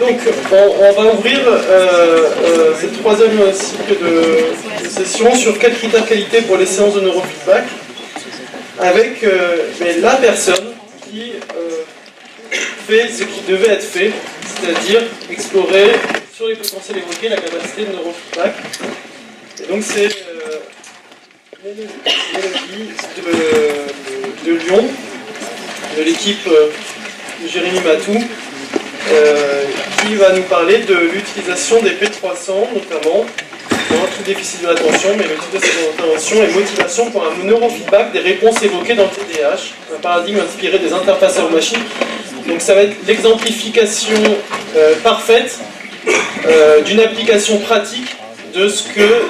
Donc, on va ouvrir cette troisième cycle de session sur quels critères qualité pour les séances de neurofeedback avec la personne qui fait ce qui devait être fait, c'est-à-dire explorer sur les potentiels évoqués la capacité de neurofeedback. Et donc, c'est Mélodie de Lyon, de l'équipe de Jérémy Matou, qui va nous parler de l'utilisation des P300, notamment dans tout déficit de l'attention, mais le type de ces interventions et motivation pour un neurofeedback des réponses évoquées dans le TDAH, un paradigme inspiré des interfaceurs machines. Donc ça va être l'exemplification parfaite d'une application pratique de ce que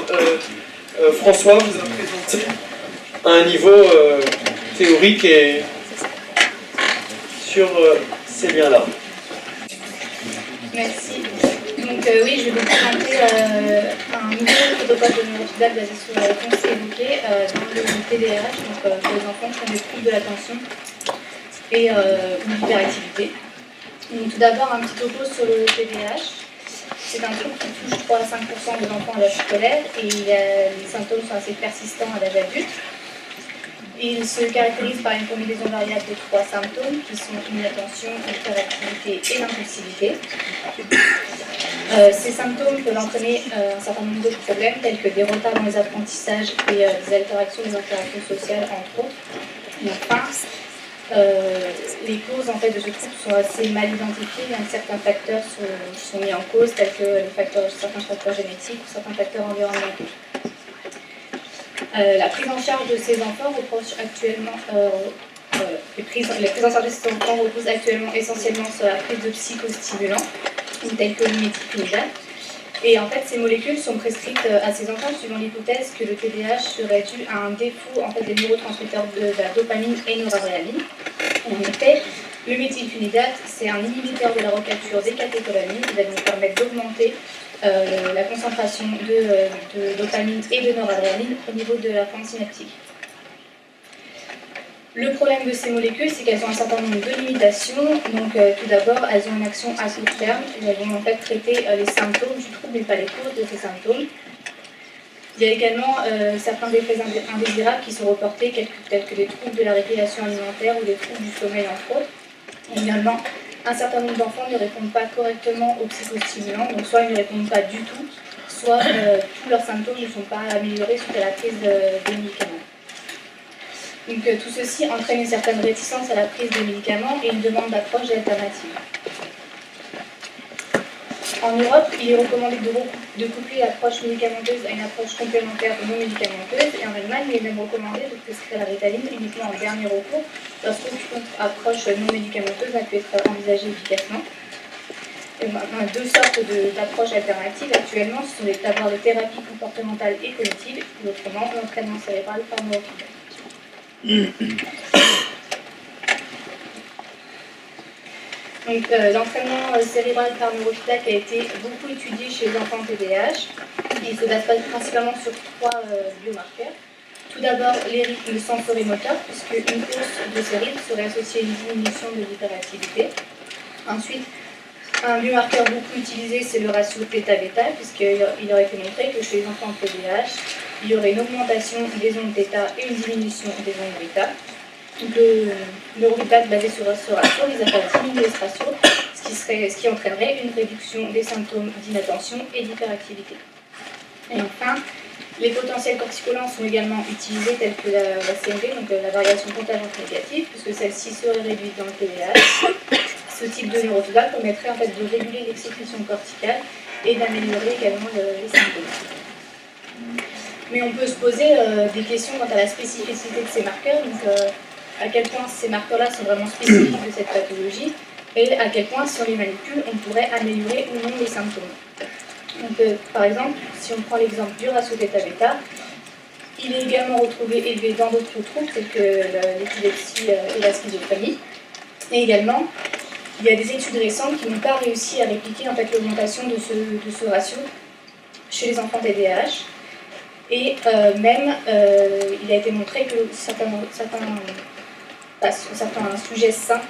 François vous a présenté à un niveau théorique et sur ces liens-là. Merci. Donc oui, je vais vous présenter un nouveau protocole de neurofeedback basé sur la réponse évoquée dans le TDAH, donc pour les enfants qui ont des troubles de l'attention et une hyperactivité. Donc tout d'abord un petit topo sur le TDAH. C'est un trouble qui touche 3 à 5% des enfants à l'âge scolaire et les symptômes sont assez persistants à l'âge adulte. Il se caractérise par une combinaison variable de 3 symptômes qui sont l'inattention, l'hyperactivité et l'impulsivité. Ces symptômes peuvent entraîner un certain nombre de problèmes tels que des retards dans les apprentissages et des interactions sociales entre autres. Et enfin, les causes de ce trouble sont assez mal identifiées. Certains facteurs sont mis en cause tels que certains facteurs génétiques ou certains facteurs environnementaux. La prise en charge de ces enfants repose actuellement, les prises en charge de ces enfants reposent actuellement essentiellement sur la prise de psychostimulants, tels que le méthylphénidate. Et en fait, ces molécules sont prescrites à ces enfants suivant l'hypothèse que le TDAH serait dû à un défaut des neurotransmetteurs de la dopamine et noradrénaline. En effet, le méthylphénidate, c'est un inhibiteur de la recapture des catécholamines qui va nous permettre d'augmenter la concentration de dopamine et de noradrénaline au niveau de la fente synaptique. Le problème de ces molécules, c'est qu'elles ont un certain nombre de limitations. Donc, tout d'abord, elles ont une action à court terme. Elles vont en fait traiter les symptômes du trouble, mais pas les causes de ces symptômes. Il y a également certains effets indésirables qui sont reportés, tels que des troubles de la régulation alimentaire ou des troubles du sommeil, entre autres. Également, un certain nombre d'enfants ne répondent pas correctement aux psychostimulants, donc soit ils ne répondent pas du tout, soit tous leurs symptômes ne sont pas améliorés suite à la prise des médicaments. Donc tout ceci entraîne une certaine réticence à la prise des médicaments et une demande d'approche alternative. En Europe, il est recommandé de coupler l'approche médicamenteuse à une approche complémentaire non médicamenteuse, et en Allemagne, il est même recommandé de prescrire la Ritaline uniquement en dernier recours lorsqu'aucune approche non médicamenteuse n'a pu être envisagée efficacement. Et on a deux sortes d'approches alternatives actuellement, ce sont d'abord les thérapies comportementales et cognitives, et autrement l'entraînement cérébral par neurofeedback. Donc, l'entraînement cérébral par neurofeedback a été beaucoup étudié chez les enfants TDAH. Il se base principalement sur 3 biomarqueurs. Tout d'abord, les rythmes sensorimoteurs, puisque une hausse de ces rythmes serait associée à une diminution de l'hyperactivité. Ensuite, un biomarqueur beaucoup utilisé, c'est le ratio θ-β, puisqu'il aurait été montré que chez les enfants TDAH, il y aurait une augmentation des ondes θ et une diminution des ondes β. Donc, le neurofeedback basé sur ce ratio vise à faire diminuer ce ratio, ce qui entraînerait une réduction des symptômes d'inattention et d'hyperactivité. Et enfin, les potentiels corticolants sont également utilisés tels que la CMV, donc la variation contingente négative, puisque celle-ci serait réduite dans le TDAH. Ce type de neurofeedback permettrait en fait de réguler l'exécution corticale et d'améliorer également les symptômes. Mais on peut se poser des questions quant à la spécificité de ces marqueurs, donc à quel point ces marqueurs-là sont vraiment spécifiques de cette pathologie, et à quel point, si on les manipule, on pourrait améliorer ou non les symptômes. Donc, par exemple, si on prend l'exemple du ratio θ-β, il est également retrouvé élevé dans d'autres troubles, tels que l'épilepsie et la schizophrénie. Et également, il y a des études récentes qui n'ont pas réussi à répliquer en fait, l'augmentation de ce ratio chez les enfants TDAH. Et même, il a été montré que certains sujets sains,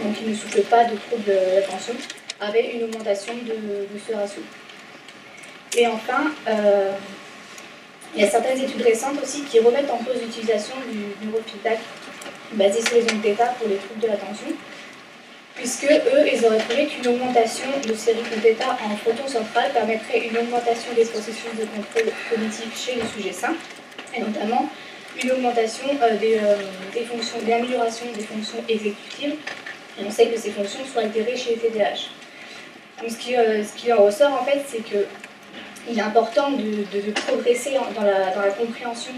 donc qui ne souffrent pas de troubles d'attention, avait une augmentation de ce ratio. Et enfin, il y a certaines études récentes aussi qui remettent en cause l'utilisation du neurofeedback basé sur les ondes θ pour les troubles de l'attention, puisque eux, ils auraient trouvé qu'une augmentation de ces rythmes θ en photon central permettrait une augmentation des processus de contrôle cognitif chez les sujets sains, et notamment une augmentation des fonctions, d'amélioration des fonctions exécutives, et on sait que ces fonctions sont altérées chez les TDAH. Donc ce qui en ressort en fait, c'est qu'il est important de progresser dans la compréhension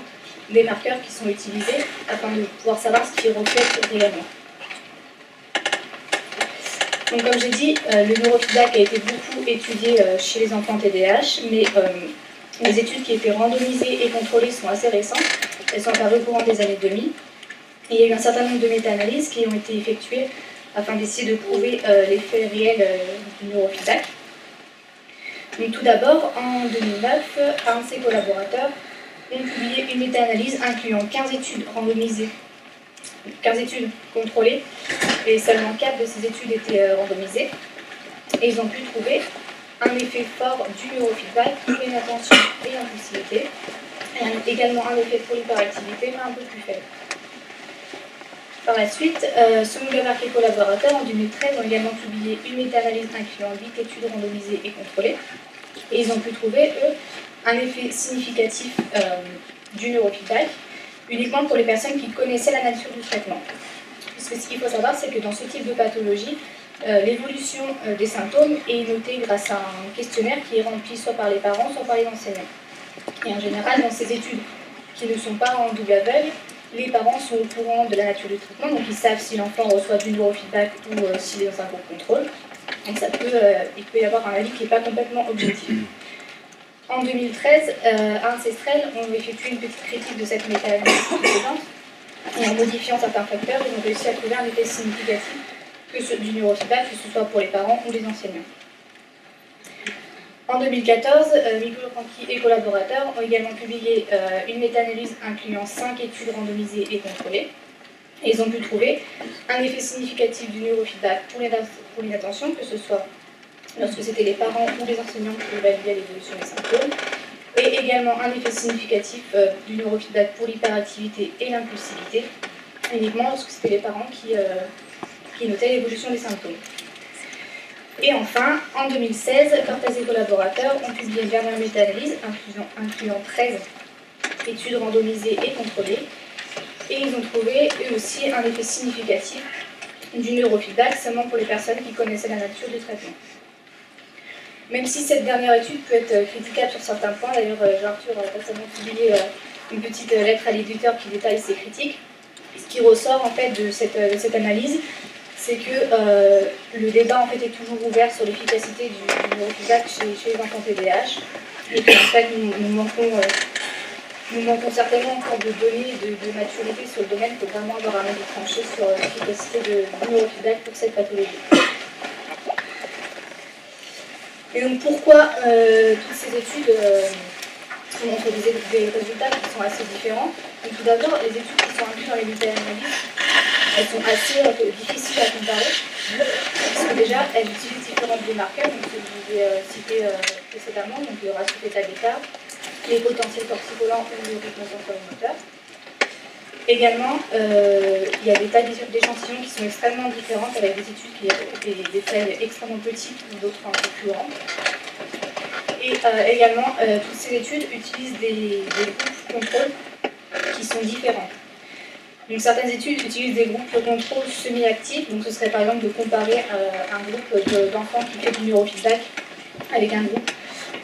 des marqueurs qui sont utilisés afin de pouvoir savoir ce qu'ils reflètent réellement. Donc comme j'ai dit, le neurofeedback a été beaucoup étudié chez les enfants TDAH, mais les études qui étaient randomisées et contrôlées sont assez récentes. Elles sont apparues au courant des années 2000. Et il y a eu un certain nombre de méta-analyses qui ont été effectuées afin d'essayer de prouver l'effet réel du neurofeedback. Donc, tout d'abord, en 2009, un de ses collaborateurs ont publié une méta-analyse incluant 15 études randomisées, 15 études contrôlées, et seulement 4 de ces études étaient randomisées. Et ils ont pu trouver un effet fort du neurofeedback pour l'inattention et l'impulsivité, et également un effet pour l'hyperactivité, mais un peu plus faible. Par la suite, Soumougavar et collaborateurs en 2013 ont également publié une méta-analyse incluant 8 études randomisées et contrôlées, et ils ont pu trouver, eux, un effet significatif du neurofeedback, uniquement pour les personnes qui connaissaient la nature du traitement. Puisque ce qu'il faut savoir, c'est que dans ce type de pathologie, l'évolution des symptômes est notée grâce à un questionnaire qui est rempli soit par les parents, soit par les enseignants. Et en général, dans ces études qui ne sont pas en double aveugle, les parents sont au courant de la nature du traitement, donc ils savent si l'enfant reçoit du neurofeedback ou s'il est dans un groupe contrôle. Donc il peut y avoir un avis qui n'est pas complètement objectif. En 2013, Ancestrel ont effectué une petite critique de cette méta-analyse précédente, et en modifiant certains facteurs, ils ont réussi à trouver un effet significatif du neurofeedback, que ce soit pour les parents ou les enseignants. En 2014, Miguel Franchi et collaborateurs ont également publié une méta-analyse incluant 5 études randomisées et contrôlées. Et ils ont pu trouver un effet significatif du neurofeedback pour l'inattention, que ce soit lorsque c'était les parents ou les enseignants qui évaluaient l'évolution des symptômes, et également un effet significatif du neurofeedback pour l'hyperactivité et l'impulsivité, uniquement lorsque c'était les parents qui notaient l'évolution des symptômes. Et enfin, en 2016, Cortez et collaborateurs ont publié une dernière méta-analyse incluant 13 études randomisées et contrôlées, et ils ont trouvé eux aussi un effet significatif du neurofeedback seulement pour les personnes qui connaissaient la nature du traitement. Même si cette dernière étude peut être critiquable sur certains points, d'ailleurs Jean-Arthur a récemment publié une petite lettre à l'éditeur qui détaille ses critiques. Ce qui ressort en fait de cette analyse, c'est que le débat en fait est toujours ouvert sur l'efficacité du neurofeedback chez les enfants TDAH, et qu'en fait nous manquons certainement encore de données de maturité sur le domaine pour vraiment avoir un avis tranché sur l'efficacité du neurofeedback pour cette pathologie. Et donc pourquoi toutes ces études montrent des résultats qui sont assez différents? Donc, tout d'abord, les études qui sont incluses dans les méta-analyses, elles sont assez difficiles à comparer, parce que déjà, elles utilisent différents biomarqueurs, donc que je vous ai cités précédemment, donc le ratio θ-bêta, les potentiels corticolants ou le rythme sensori-moteur. Également, il y a des tas d'échantillons qui sont extrêmement différentes, avec des études qui ont des tailles extrêmement petites ou d'autres un peu plus grandes. Et également, toutes ces études utilisent des groupes contrôle qui sont différents. Donc, certaines études utilisent des groupes de contrôle semi-actifs, donc ce serait par exemple de comparer un groupe d'enfants qui fait du neurofeedback avec un groupe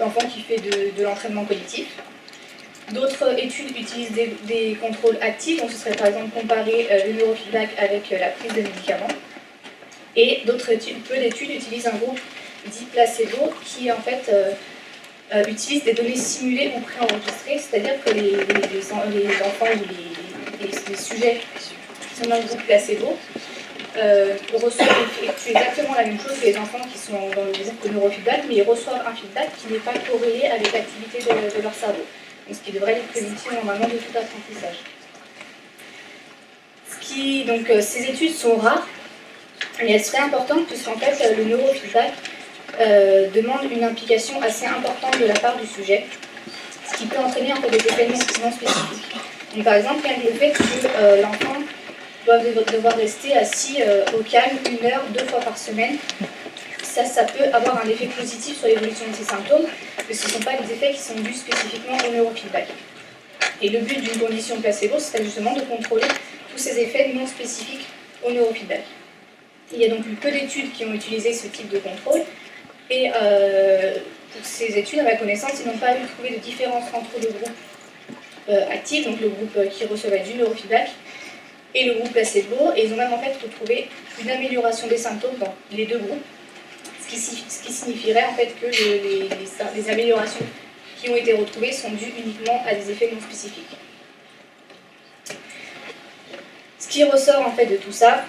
d'enfants qui fait de l'entraînement cognitif. D'autres études utilisent des contrôles actifs, donc ce serait par exemple comparer le neurofeedback avec la prise de médicaments. Et d'autres études, peu d'études utilisent un groupe dit placebo qui en fait utilise des données simulées ou préenregistrées, c'est-à-dire que les enfants ou les sujets qui sont dans le groupe placebo effectuent exactement la même chose que les enfants qui sont dans le groupe neurofeedback, mais ils reçoivent un feedback qui n'est pas corrélé avec l'activité de leur cerveau. Donc, ce qui devrait les prédire normalement de tout apprentissage. Donc, ces études sont rares, mais elles seraient importantes puisqu'en fait, le neurofeedback demande une implication assez importante de la part du sujet, ce qui peut entraîner en fait, des effets non spécifiques. Donc, par exemple, rien que le fait que l'enfant doit devoir rester assis au calme 1 heure, 2 fois par semaine, ça peut avoir un effet positif sur l'évolution de ses symptômes, mais ce ne sont pas des effets qui sont dus spécifiquement au neurofeedback. Et le but d'une condition placebo, c'est justement de contrôler tous ces effets non spécifiques au neurofeedback. Il y a donc eu peu d'études qui ont utilisé ce type de contrôle, et pour ces études, à ma connaissance, ils n'ont pas eu trouvé de différence entre le groupe actif, donc le groupe qui recevait du neurofeedback, et le groupe placebo, et ils ont même en fait retrouvé une amélioration des symptômes dans les deux groupes, ce qui signifierait en fait que les améliorations qui ont été retrouvées sont dues uniquement à des effets non spécifiques. Ce qui ressort en fait de tout ça,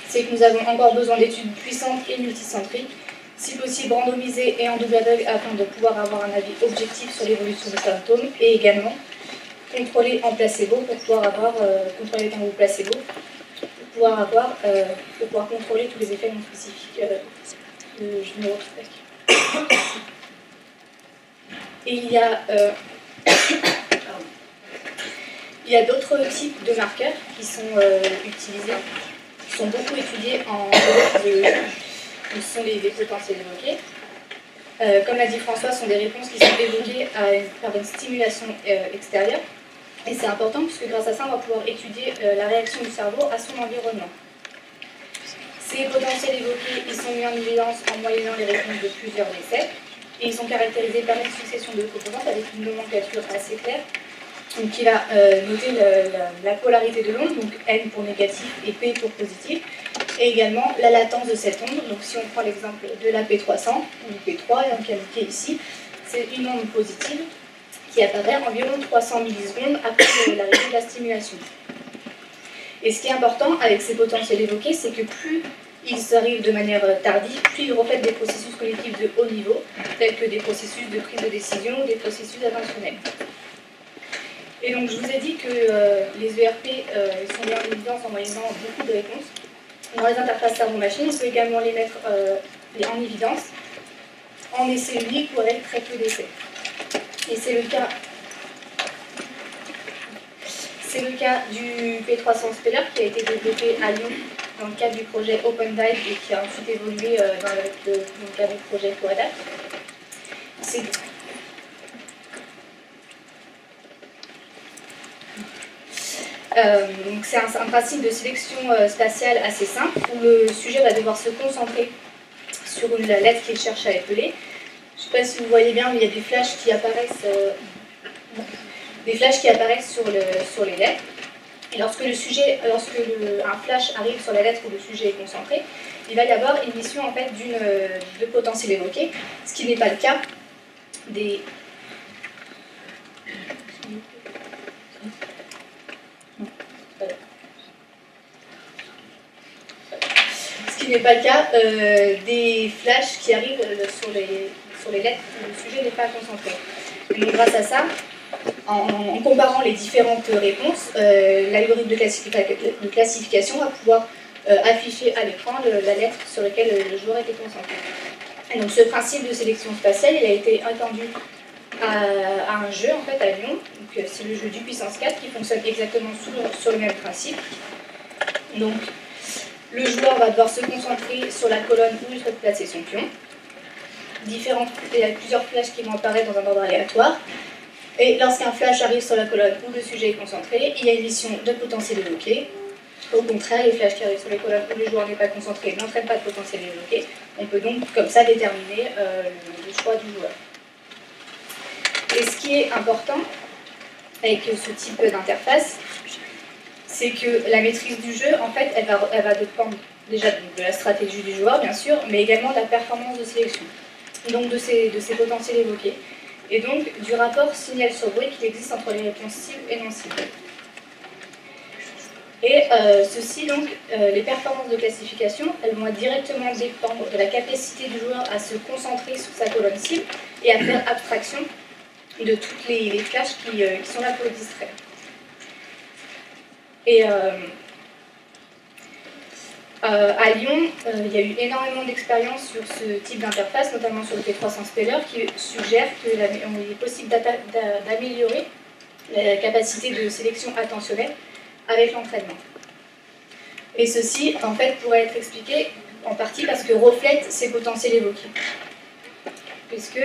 c'est que nous avons encore besoin d'études puissantes et multicentriques, si possible randomisées et en double aveugle afin de pouvoir avoir un avis objectif sur l'évolution des symptômes, et également contrôler en placebo pour pouvoir avoir contrôler en placebo pour pouvoir contrôler tous les effets non spécifiques du neurofeedback. Et il y a d'autres types de marqueurs qui sont utilisés, qui sont beaucoup étudiés en ce sont les potentiels évoqués. Comme l'a dit François, ce sont des réponses qui sont évoquées par une stimulation extérieure. Et c'est important puisque grâce à ça, on va pouvoir étudier la réaction du cerveau à son environnement. Ces potentiels évoqués, ils sont mis en évidence en moyennant les réponses de plusieurs essais. Et ils sont caractérisés par une succession de composantes avec une nomenclature assez claire, donc qui va noter la polarité de l'onde, donc N pour négatif et P pour positif, et également la latence de cette onde. Donc si on prend l'exemple de la P300, ou P3, qui est indiqué ici, c'est une onde positive qui apparaît environ 300 millisecondes après l'arrivée de la stimulation. Et ce qui est important avec ces potentiels évoqués, c'est que plus ils arrivent de manière tardive, plus ils reflètent des processus cognitifs de haut niveau, tels que des processus de prise de décision ou des processus attentionnels. Et donc je vous ai dit que les ERP sont mis en évidence en moyennant beaucoup de réponses. Dans les interfaces cerveau-machine, on peut également les mettre en évidence en essai unique ou avec très peu d'essais. Et c'est le cas du P300 Speller qui a été développé à Lyon dans le cadre du projet OpenDive et qui a ensuite évolué dans le cadre du projet CoAdapt. C'est un principe de sélection spatiale assez simple où le sujet va devoir se concentrer sur une lettre qu'il cherche à épeler. Je ne sais pas si vous voyez bien, mais il y a des flashs qui apparaissent, sur les lettres. Et lorsque un flash arrive sur la lettre où le sujet est concentré, il va y avoir émission en fait de potentiel évoqué, ce qui n'est pas le cas des... Ce qui n'est pas le cas des flashs qui arrivent sur les lettres où le sujet n'est pas concentré. Et donc grâce à ça, en comparant les différentes réponses, l'algorithme de classification va pouvoir afficher à l'écran la lettre sur laquelle le joueur était concentré. Et donc ce principe de sélection spatiale, il a été étendu à un jeu en fait à Lyon. C'est le jeu du puissance 4 qui fonctionne exactement sur le même principe. Donc le joueur va devoir se concentrer sur la colonne où il souhaite placer son pion. Il y a plusieurs flashs qui vont apparaître dans un ordre aléatoire. Et lorsqu'un flash arrive sur la colonne où le sujet est concentré, il y a une émission de potentiel évoqué. Au contraire, les flashs qui arrivent sur les colonnes où le joueur n'est pas concentré n'entraînent pas de potentiel évoqué. On peut donc comme ça déterminer le choix du joueur. Et ce qui est important avec ce type d'interface, c'est que la maîtrise du jeu, en fait, elle va dépendre déjà de la stratégie du joueur, bien sûr, mais également de la performance de sélection, donc de ses potentiels évoqués, et donc du rapport signal sur bruit qui existe entre les réponses cibles et non cibles. Et ceci, donc, les performances de classification, elles vont directement dépendre de la capacité du joueur à se concentrer sur sa colonne cible et à faire abstraction de toutes les flashs qui sont là pour le distraire. Et À Lyon, il y a eu énormément d'expériences sur ce type d'interface, notamment sur le P300 Speller, qui suggère qu'il est possible d'améliorer la capacité de sélection attentionnelle avec l'entraînement. Et ceci, en fait, pourrait être expliqué en partie parce que reflète ces potentiels évoqués. Puisque,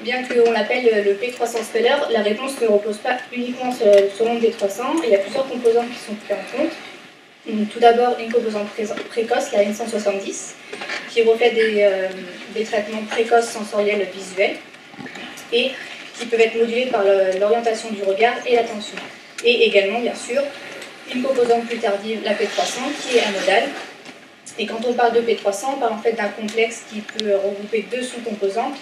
bien qu'on l'appelle le P300 Speller, la réponse ne repose pas uniquement sur le P300, il y a plusieurs composantes qui sont prises en compte. Tout d'abord, une composante précoce, la N170, qui reflète des traitements précoces sensoriels visuels et qui peuvent être modulés par l'orientation du regard et l'attention. Et également, bien sûr, une composante plus tardive, la P300, qui est amodale. Et quand on parle de P300, on parle en fait d'un complexe qui peut regrouper deux sous-composantes,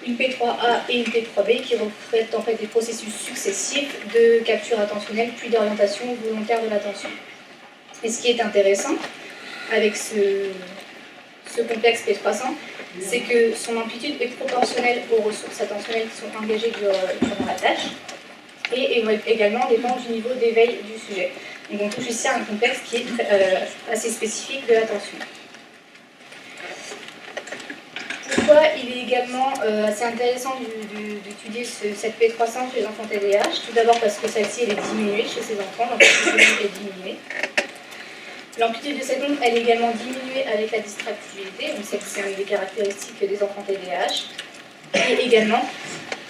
une P3A et une P3B, qui reflètent en fait des processus successifs de capture attentionnelle puis d'orientation volontaire de l'attention. Et ce qui est intéressant avec ce complexe P300, c'est que son amplitude est proportionnelle aux ressources attentionnelles qui sont engagées durant la tâche et également dépend du niveau d'éveil du sujet. Donc on touche ici à un complexe qui est assez spécifique de l'attention. Pourquoi il est également assez intéressant d'étudier cette P300 chez les enfants TDAH? Tout d'abord parce que celle-ci est diminuée chez ces enfants, l'amplitude est diminuée. L'amplitude de cette onde, elle est également diminuée avec la distractibilité, donc c'est une des caractéristiques des enfants TDAH. Et également,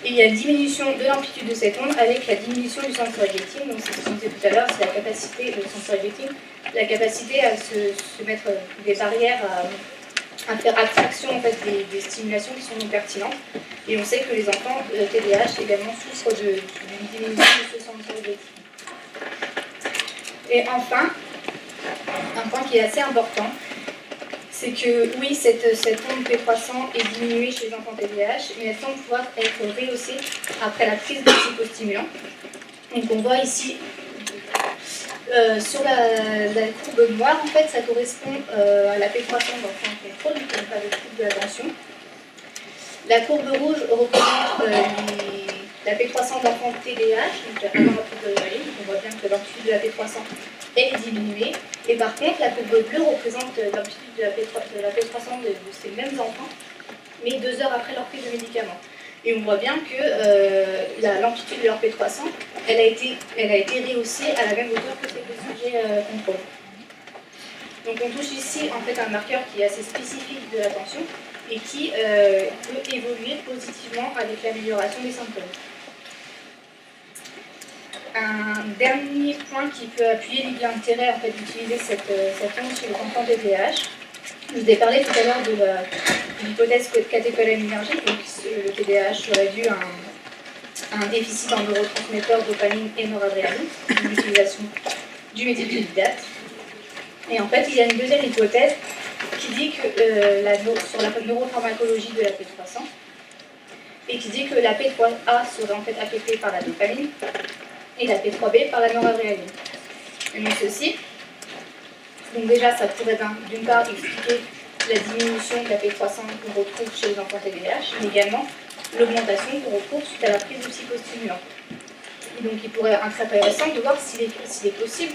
il y a une diminution de l'amplitude de cette onde avec la diminution du sensory gating, donc c'est ce qu'on disait tout à l'heure, c'est la capacité, le sensory gating, la capacité à se mettre des barrières, à faire abstraction en fait, des stimulations qui sont non pertinentes. Et on sait que les enfants TDAH également souffrent d'une diminution de ce sensory gating. Et enfin, un point qui est assez important, c'est que oui, cette onde P300 est diminuée chez les enfants TDAH, mais elle semble pouvoir être rehaussée après la prise de psychostimulants. Donc on voit ici, sur la courbe noire, en fait, ça correspond à la P300 d'enfant en contrôle, donc pas de trouble de l'attention. La courbe rouge représente la P300 d'enfant TDAH, donc avant la prise de l'adrénaline, on voit bien que l'amplitude de la P300 est diminuée. Et par contre, la courbe bleue représente l'amplitude de la P300 de ces mêmes enfants, mais 2 heures après leur prise de médicaments. Et on voit bien que l'amplitude de leur P300, elle a été rehaussée à la même hauteur que celle des sujets contrôle. Donc on touche ici en fait un marqueur qui est assez spécifique de l'attention et qui peut évoluer positivement avec l'amélioration des symptômes. Un dernier point qui peut appuyer l'intérêt en fait, d'utiliser cette onde chez les enfants TDAH. Je vous ai parlé tout à l'heure de l'hypothèse catécholaminergique, donc le TDAH aurait dû un déficit en neurotransmetteurs dopamine et noradrénaline, l'utilisation du méthylphénidate. Et en fait, il y a une deuxième hypothèse qui dit que sur la neuropharmacologie de la P300 et qui dit que la P3A serait en fait affectée par la dopamine et la P3B par la noradrénaline. Et donc ceci, donc déjà ça pourrait d'une part expliquer la diminution de la P300 qu'on retrouve chez les enfants TDAH, mais également l'augmentation qu'on retrouve suite à la prise de psychostimulants. Et donc il pourrait être intéressant de voir s'il est possible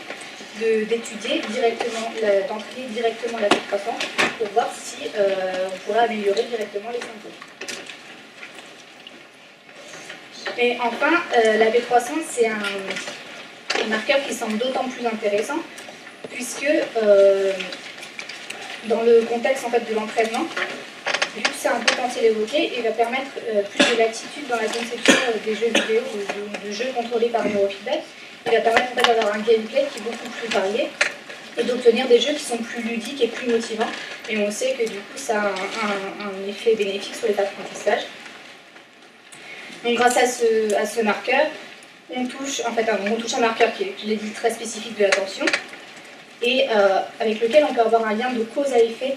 d'étudier directement, d'entraîner directement la P300 pour voir si on pourrait améliorer directement les symptômes. Et enfin, la P300, c'est un marqueur qui semble d'autant plus intéressant puisque dans le contexte en fait, de l'entraînement, vu que c'est un potentiel évoqué, il va permettre plus de latitude dans la conception des jeux vidéo ou de jeux contrôlés par neurofeedback. Il va permettre en fait, d'avoir un gameplay qui est beaucoup plus varié et d'obtenir des jeux qui sont plus ludiques et plus motivants. Et on sait que du coup, ça a un effet bénéfique sur les apprentissages. Donc grâce à ce marqueur, on touche un marqueur qui est, je l'ai dit, très spécifique de l'attention et avec lequel on peut avoir un lien de cause à effet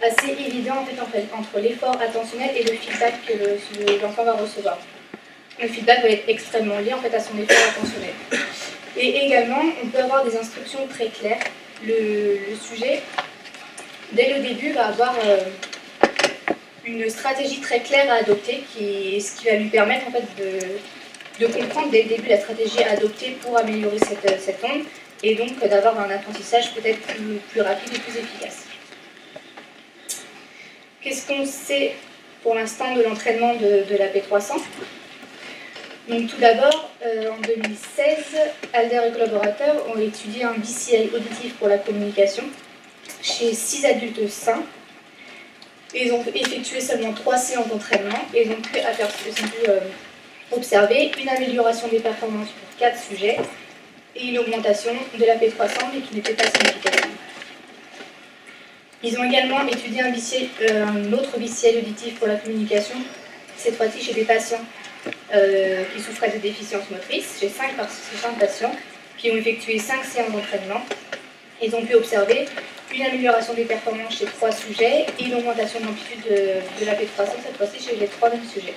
assez évident en fait, entre l'effort attentionnel et le feedback que l'enfant va recevoir. Le feedback va être extrêmement lié en fait, à son effort attentionnel. Et également, on peut avoir des instructions très claires. Le sujet, dès le début, va avoir une stratégie très claire à adopter, ce qui va lui permettre en fait, de comprendre dès le début la stratégie à adopter pour améliorer cette onde, et donc d'avoir un apprentissage peut-être plus rapide et plus efficace. Qu'est-ce qu'on sait pour l'instant de l'entraînement de la P300 ? Donc tout d'abord, en 2016, Alder et collaborateurs ont étudié un BCI auditif pour la communication chez 6 adultes sains. Ils ont effectué seulement 3 séances d'entraînement et ils ont pu observer une amélioration des performances pour 4 sujets et une augmentation de la P300 mais qui n'était pas significative. Ils ont également étudié un autre BCI auditif pour la communication, cette fois-ci chez des patients qui souffraient de déficience motrice, chez 5 patients qui ont effectué 5 séances d'entraînement. Ils ont pu observer une amélioration des performances chez 3 sujets et une augmentation de l'amplitude de la P300, cette fois-ci chez les 3 mêmes sujets.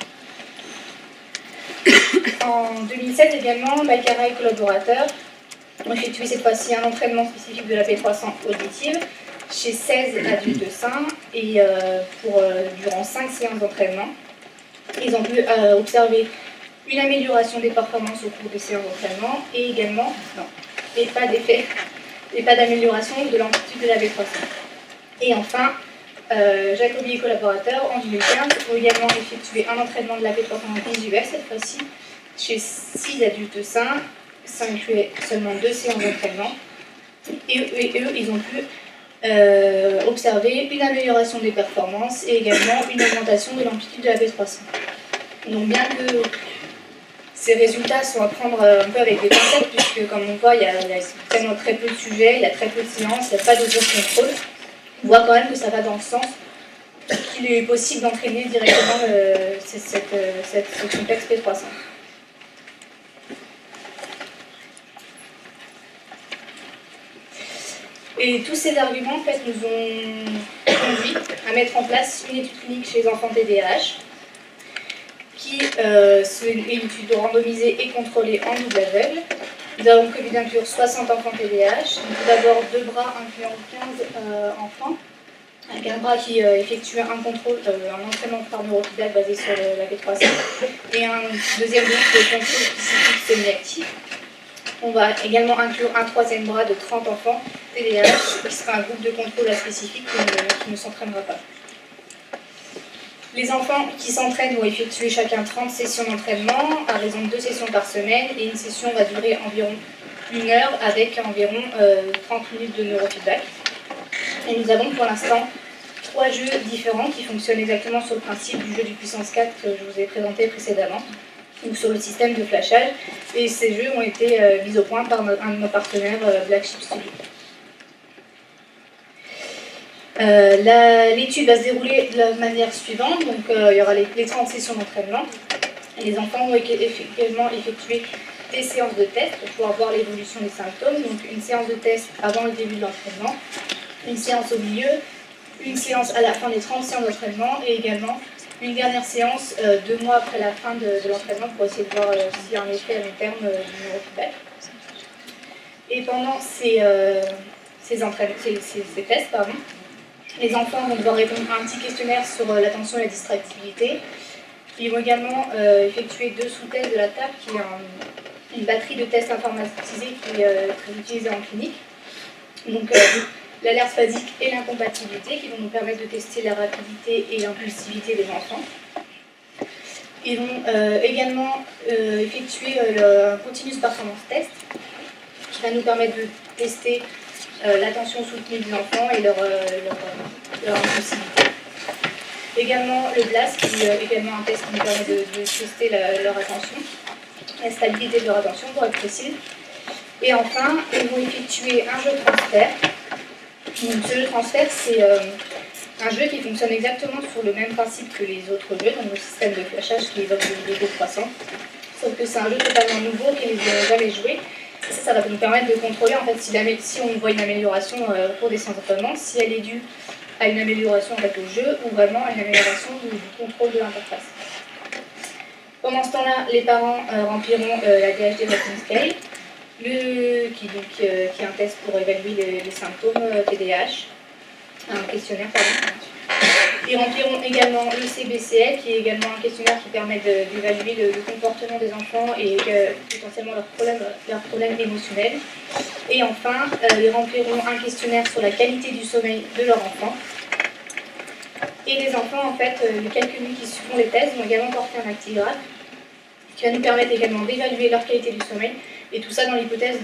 En 2016 également, Bacara et collaborateurs ont effectué cette fois-ci un entraînement spécifique de la P300 auditive chez 16 adultes sains et durant 5 séances d'entraînement. Ils ont pu observer une amélioration des performances au cours des séances d'entraînement et également, pas d'amélioration de l'amplitude de la P300. Et enfin, Jacobi et collaborateurs en 2015 ont également effectué un entraînement de la P300 visuelle, cette fois-ci chez 6 adultes sains, ça incluait seulement 2 séances d'entraînement. Et eux, ils ont pu observer une amélioration des performances et également une augmentation de l'amplitude de la P300. Donc bien que ces résultats sont à prendre un peu avec des pincettes, puisque comme on voit, il y a vraiment très peu de sujets, il y a très peu de séances, il n'y a pas de gros contrôle, on voit quand même que ça va dans le sens qu'il est possible d'entraîner directement ce complexe P300. Et tous ces arguments en fait, nous ont conduit à mettre en place une étude clinique chez les enfants TDAH, qui est une étude randomisée et contrôlée en double aveugle. Nous avons prévu d'inclure 60 enfants TDAH, tout d'abord 2 bras incluant 15 enfants, avec un bras qui effectue un contrôle, un entraînement par neurofeedback basé sur la P300, et un deuxième groupe de contrôle spécifique semi-actif. On va également inclure un 3e bras de 30 enfants TDAH, qui sera un groupe de contrôle spécifique qui ne s'entraînera pas. Les enfants qui s'entraînent vont effectuer chacun 30 sessions d'entraînement, à raison de 2 sessions par semaine, et une session va durer environ 1 heure avec environ 30 minutes de neurofeedback. Et nous avons pour l'instant 3 jeux différents qui fonctionnent exactement sur le principe du jeu du puissance 4 que je vous ai présenté précédemment, ou sur le système de flashage, et ces jeux ont été mis au point par un de nos partenaires, Black Sheep Studio. L'étude va se dérouler de la manière suivante, donc il y aura les 30 sessions d'entraînement. Les enfants vont également effectuer des séances de test pour pouvoir voir l'évolution des symptômes, donc une séance de test avant le début de l'entraînement, une séance au milieu, une séance à la fin des 30 séances d'entraînement et également une dernière séance 2 mois après la fin de l'entraînement pour essayer de voir s'il y a un effet à long terme du neurofeedback. Et pendant ces tests, les enfants vont devoir répondre à un petit questionnaire sur l'attention et la distractibilité. Ils vont également effectuer 2 sous-tests de la table, qui est une batterie de tests informatisés qui est très utilisée en clinique. Donc l'alerte phasique et l'incompatibilité, qui vont nous permettre de tester la rapidité et l'impulsivité des enfants. Ils vont également effectuer un continuous performance test, qui va nous permettre de tester l'attention soutenue des enfants et leur impulsivité. Également le BLAST, qui est également un test qui nous permet de tester leur attention, la stabilité de leur attention pour être précise. Et enfin, ils vont effectuer un jeu de transfert. Donc, ce jeu de transfert, c'est un jeu qui fonctionne exactement sur le même principe que les autres jeux, donc le système de flashage qui évoque le Lego croissant. Sauf que c'est un jeu totalement nouveau qu'ils n'ont jamais joué. Et ça va nous permettre de contrôler en fait, si on voit une amélioration pour des séances d'entraînement, si elle est due à une amélioration en fait, au jeu ou vraiment à une amélioration du contrôle de l'interface. Pendant ce temps-là, les parents rempliront la DHD Rating Scale, qui est un test pour évaluer les symptômes TDAH, un questionnaire, pardon. Ils rempliront également le CBCL, qui est également un questionnaire qui permet d'évaluer le comportement des enfants et potentiellement leurs problèmes émotionnels. Et enfin, ils rempliront un questionnaire sur la qualité du sommeil de leur enfant. Et les enfants, en fait, les quelques nuits qui suivront les tests vont également porter un actigraphe qui va nous permettre également d'évaluer leur qualité du sommeil. Et tout ça dans l'hypothèse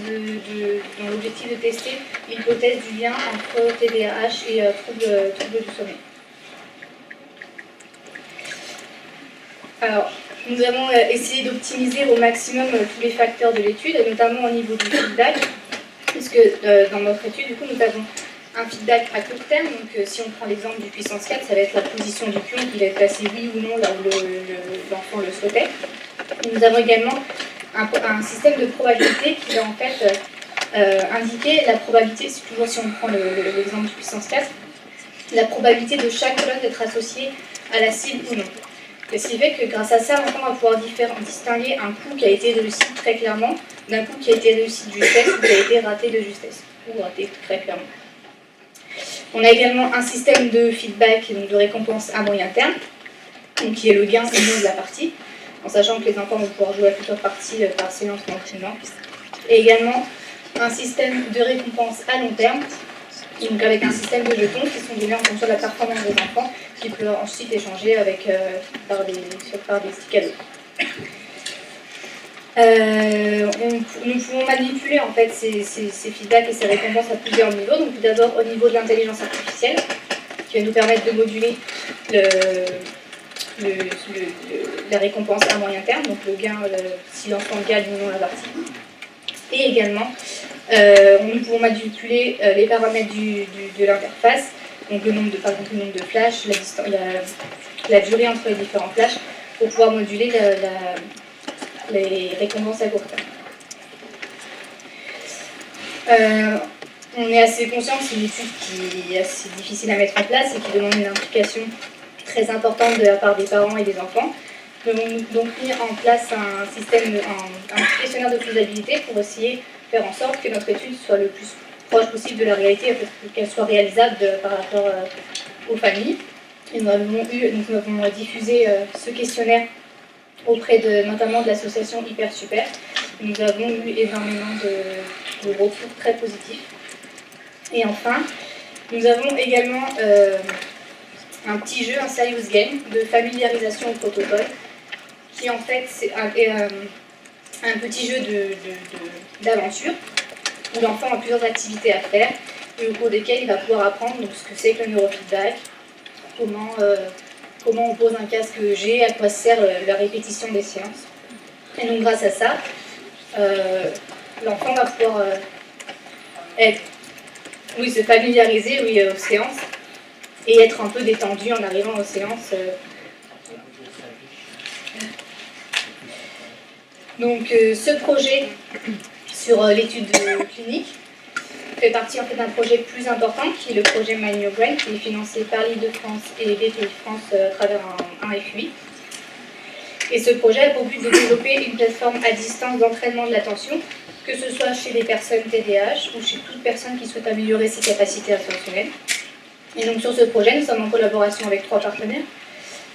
dans l'objectif de tester l'hypothèse du lien entre TDAH et troubles du sommeil. Alors, nous avons essayé d'optimiser au maximum tous les facteurs de l'étude, notamment au niveau du feedback, puisque dans notre étude, du coup, nous avons un feedback à court terme. Donc, si on prend l'exemple du puissance 4, ça va être la position du pion qui va être placé oui ou non là où l'enfant le souhaitait. Nous avons également un système de probabilité qui va en fait indiquer la probabilité, toujours si on prend l'exemple du puissance 4, la probabilité de chaque colonne d'être associée à la cible ou non. Ce qui fait que grâce à ça, l'enfant va pouvoir distinguer un coup qui a été réussi très clairement d'un coup qui a été réussi de justesse ou qui a été raté de justesse, ou raté très clairement. On a également un système de feedback, donc de récompense à moyen terme, donc qui est le gain ou non de la partie, en sachant que les enfants vont pouvoir jouer à plusieurs parties par séance ou enchaînement. Et également un système de récompense à long terme, donc avec un système de jetons qui sont donnés en fonction de la performance des enfants, qui peut ensuite échanger par des sticks à dos. Nous pouvons manipuler en fait ces feedbacks et ces récompenses à plusieurs niveaux. Donc d'abord au niveau de l'intelligence artificielle, qui va nous permettre de moduler la récompense à moyen terme, donc le gain, si l'enfant gagne ou non la partie. Et également, nous pouvons manipuler les paramètres de l'interface, donc par exemple le nombre de flashs, la durée entre les différents flashs, pour pouvoir moduler les récompenses à court terme. On est assez conscient que c'est une étude qui est assez difficile à mettre en place et qui demande une implication très importante de la part des parents et des enfants. Nous avons donc mis en place un système, un questionnaire de faisabilité pour essayer de faire en sorte que notre étude soit le plus proche possible de la réalité, qu'elle soit réalisable par rapport aux familles. Et nous avons diffusé ce questionnaire auprès notamment de l'association Hyper Super. Nous avons eu énormément de retours très positifs. Et enfin, nous avons également un petit jeu, un serious game de familiarisation au protocole, qui en fait c'est un petit jeu d'aventure où l'enfant a plusieurs activités à faire et au cours desquelles il va pouvoir apprendre donc, ce que c'est que le neurofeedback, comment on pose un casque G, à quoi sert la répétition des séances. Et donc grâce à ça, l'enfant va pouvoir se familiariser aux séances et être un peu détendu en arrivant aux séances. Donc ce projet sur l'étude clinique fait partie en fait d'un projet plus important qui est le projet Mind Your Brain, qui est financé par l'Île-de-France et BPI-France à travers un FUI. Et ce projet a pour but de développer une plateforme à distance d'entraînement de l'attention, que ce soit chez les personnes TDAH ou chez toute personne qui souhaite améliorer ses capacités attentionnelles. Et donc sur ce projet, nous sommes en collaboration avec 3 partenaires.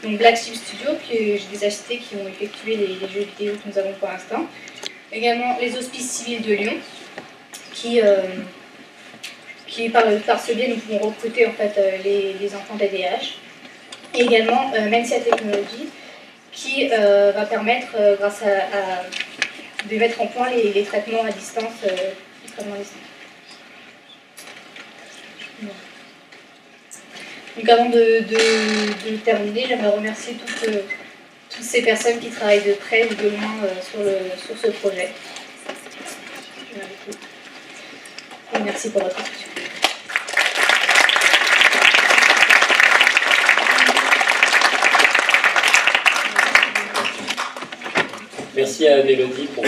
Donc Black Sheep Studio, que j'ai déjà cité, qui ont effectué les jeux vidéo que nous avons pour l'instant. Également les Hospices Civils de Lyon, qui par ce biais, nous pouvons recruter en fait, les enfants TDAH. Et également Mencia Technologies, qui va permettre, grâce de mettre en point les traitements à distance. Donc avant de terminer, j'aimerais remercier toutes ces personnes qui travaillent de près ou de loin sur ce projet. Merci pour votre attention. Merci à Mélodie pour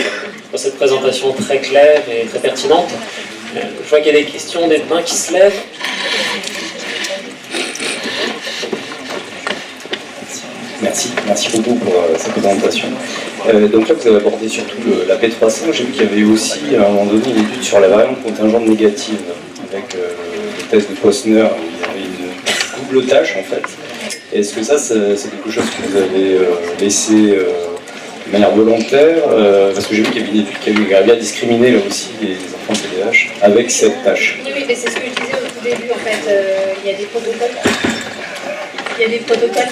cette présentation très claire et très pertinente. Je vois qu'il y a des questions, des mains qui se lèvent. Merci beaucoup pour cette présentation. Donc là, vous avez abordé surtout la P300. J'ai vu qu'il y avait aussi, à un moment donné, une étude sur la variante contingente négative, avec le test de Posner, où il y avait une double tâche, en fait. Est-ce que ça, c'est quelque chose que vous avez laissé de manière volontaire parce que j'ai vu qu'il y avait une étude qui avait bien discriminé là aussi les enfants TDAH avec cette tâche. Oui, mais c'est ce que je disais au tout début. En fait, il y a des protocoles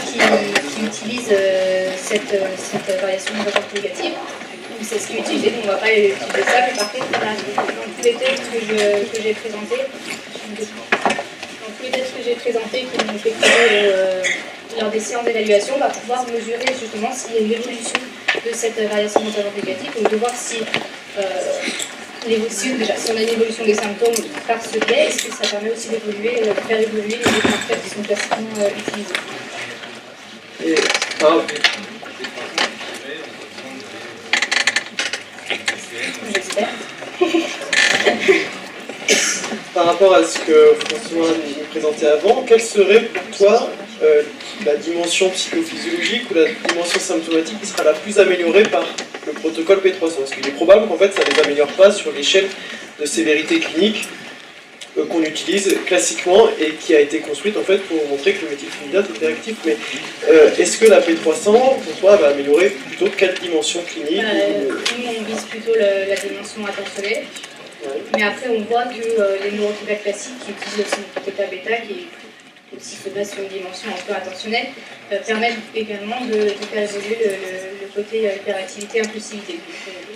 qui utilisent cette variation de rapport négative. C'est ce qui est utilisé, donc on ne va pas utiliser ça, mais par contre, dans tous les textes que j'ai présentés, qui ont été créés lors des séances d'évaluation, on va pouvoir mesurer justement s'il y a une évolution de cette variation mentalement négative, donc de voir si on a une évolution des symptômes par ce biais, est-ce que ça permet aussi de faire évoluer les autres marqueurs qui sont classiquement utilisés. J'espère. Par rapport à ce que François nous présentait avant, quelle serait pour toi la dimension psychophysiologique ou la dimension symptomatique qui sera la plus améliorée par le protocole P300? Parce qu'il est probable qu'en fait ça ne les améliore pas sur l'échelle de sévérité clinique qu'on utilise classiquement et qui a été construite en fait pour montrer que le méthylphénidate était actif. Mais est-ce que la P300 pour toi va améliorer plutôt quelle dimension clinique? Nous on vise plutôt la dimension attentionnelle. Mais après, on voit que les neurofeedback classiques qui utilisent aussi le θ-bêta, qui aussi se base sur une dimension un peu attentionnelle, permettent également de faire évoluer le côté hyperactivité, impulsivité.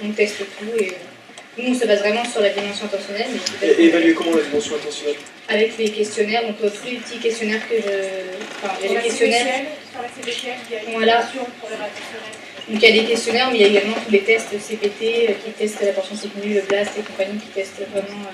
On teste tout et nous, on se base vraiment sur la dimension attentionnelle. Et évaluer comment la dimension attentionnelle? Avec les questionnaires, donc tous les petits questionnaires que je... Enfin, il y a les questionnaires... Voilà. Donc il y a des questionnaires, mais il y a également tous les tests CPT qui testent la portion séculaire, le BLAST et compagnie qui testent vraiment